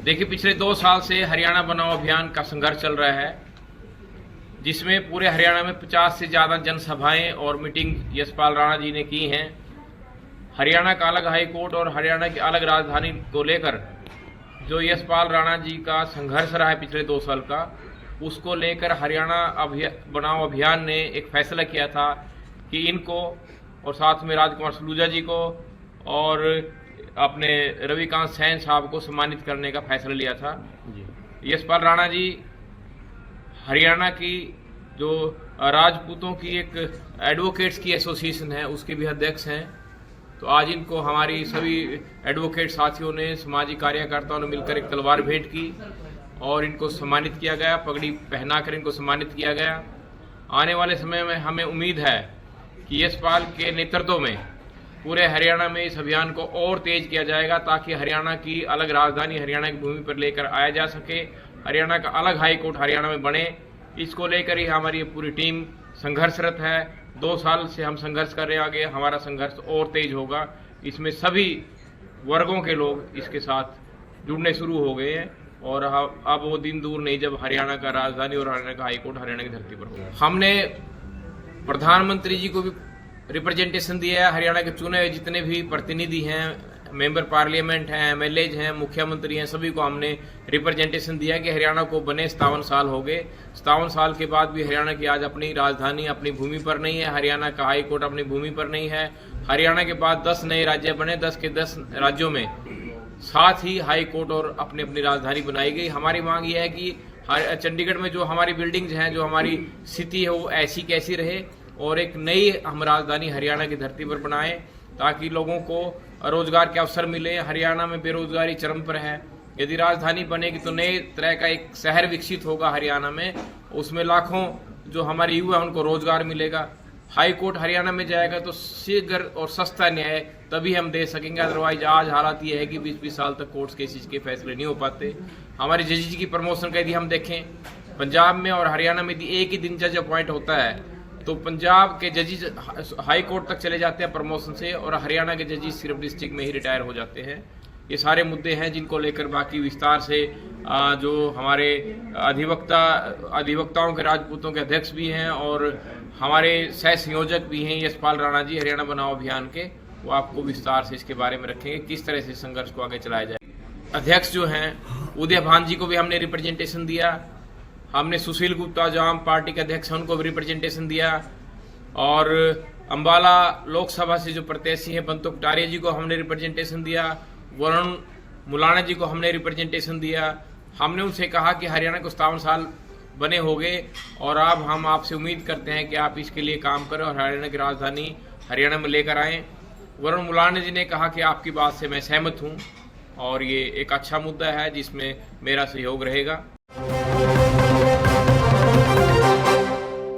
देखिए, पिछले 2 साल से हरियाणा बनाओ अभियान का संघर्ष चल रहा है, जिसमें पूरे हरियाणा में 50 से ज़्यादा जनसभाएं और मीटिंग यशपाल राणा जी ने की हैं। हरियाणा का अलग हाई कोर्ट और हरियाणा की अलग राजधानी को लेकर जो यशपाल राणा जी का संघर्ष रहा है पिछले 2 साल का, उसको लेकर हरियाणा बनाओ अभियान ने एक फैसला किया था कि इनको और साथ में राजकुमार सलूजा जी को और अपने रविकांत सैन साहब को सम्मानित करने का फैसला लिया था। यशपाल राणा जी हरियाणा की जो राजपूतों की एक एडवोकेट्स की एसोसिएशन है, उसके भी अध्यक्ष हैं। तो आज इनको हमारी सभी एडवोकेट साथियों ने, सामाजिक कार्यकर्ताओं ने मिलकर एक तलवार भेंट की और इनको सम्मानित किया गया, पगड़ी पहनाकर इनको सम्मानित किया गया। आने वाले समय में हमें उम्मीद है कि यशपाल के नेतृत्व में पूरे हरियाणा में इस अभियान को और तेज किया जाएगा, ताकि हरियाणा की अलग राजधानी हरियाणा की भूमि पर लेकर आया जा सके, हरियाणा का अलग हाई कोर्ट हरियाणा में बने। इसको लेकर ही हमारी पूरी टीम संघर्षरत है। 2 साल से हम संघर्ष कर रहे हैं, आगे हमारा संघर्ष और तेज होगा। इसमें सभी वर्गों के लोग इसके साथ जुड़ने शुरू हो गए हैं और अब वो दिन दूर नहीं जब हरियाणा का राजधानी और हरियाणा का हाई कोर्ट हरियाणा की धरती पर होगा। हमने प्रधानमंत्री जी को भी रिप्रेजेंटेशन दिया है। हरियाणा के चुने हुए जितने भी प्रतिनिधि हैं, मेंबर पार्लियामेंट हैं, एमएलएज हैं, मुख्यमंत्री हैं, सभी को हमने रिप्रेजेंटेशन दिया कि हरियाणा को बने 57 साल हो गए। 57 साल के बाद भी हरियाणा की आज अपनी राजधानी अपनी भूमि पर नहीं है, हरियाणा का हाई कोर्ट अपनी भूमि पर नहीं है। हरियाणा के बाद 10 नए राज्य बने, 10 के 10 राज्यों में साथ ही हाई कोर्ट और अपनी अपनी राजधानी बनाई गई। हमारी मांग यह है कि चंडीगढ़ में जो हमारी बिल्डिंग्स हैं, जो हमारी स्थिति है, वो ऐसी कैसी रहे और एक नई हम राजधानी हरियाणा की धरती पर बनाएं, ताकि लोगों को रोजगार के अवसर मिले। हरियाणा में बेरोजगारी चरम पर है। यदि राजधानी बनेगी तो नए तरह का एक शहर विकसित होगा हरियाणा में, उसमें लाखों जो हमारे युवा हैं उनको रोजगार मिलेगा। हाई कोर्ट हरियाणा में जाएगा तो शीघ्र और सस्ता न्याय तभी हम दे सकेंगे। अदरवाइज आज हालात ये है कि 20-20 साल तक कोर्ट केसेस के फैसले नहीं हो पाते। हमारे जजेस की प्रमोशन का यदि हम देखें, पंजाब में और हरियाणा में यदि एक ही दिन जज अपॉइंट होता है तो पंजाब के जजेस हाई कोर्ट तक चले जाते हैं प्रमोशन से और हरियाणा के जजेस सिर्फ डिस्ट्रिक्ट में ही रिटायर हो जाते हैं। ये सारे मुद्दे हैं जिनको लेकर बाकी विस्तार से जो हमारे अधिवक्ताओं के राजपूतों के अध्यक्ष भी हैं और हमारे सह संयोजक भी हैं यशपाल राणा जी हरियाणा बनाओ अभियान के, वो आपको विस्तार से इसके बारे में रखेंगे किस तरह से संघर्ष को आगे चलाया जाए। अध्यक्ष जो हैं उदय भान जी को भी हमने रिप्रेजेंटेशन दिया। हमने सुशील गुप्ता जो आम पार्टी के अध्यक्ष हैं उनको भी रिप्रेजेंटेशन दिया और अंबाला लोकसभा से जो प्रत्याशी हैं बंतो कटारिया जी को हमने रिप्रेजेंटेशन दिया। वरुण मुलाना जी को हमने रिप्रेजेंटेशन दिया। हमने उनसे कहा कि हरियाणा को 57 साल बने हो गए और अब हम आपसे उम्मीद करते हैं कि आप इसके लिए काम करें और हरियाणा की राजधानी हरियाणा में लेकर आएँ। वरुण मुलाना जी ने कहा कि आपकी बात से मैं सहमत हूँ और ये एक अच्छा मुद्दा है जिसमें मेरा सहयोग रहेगा।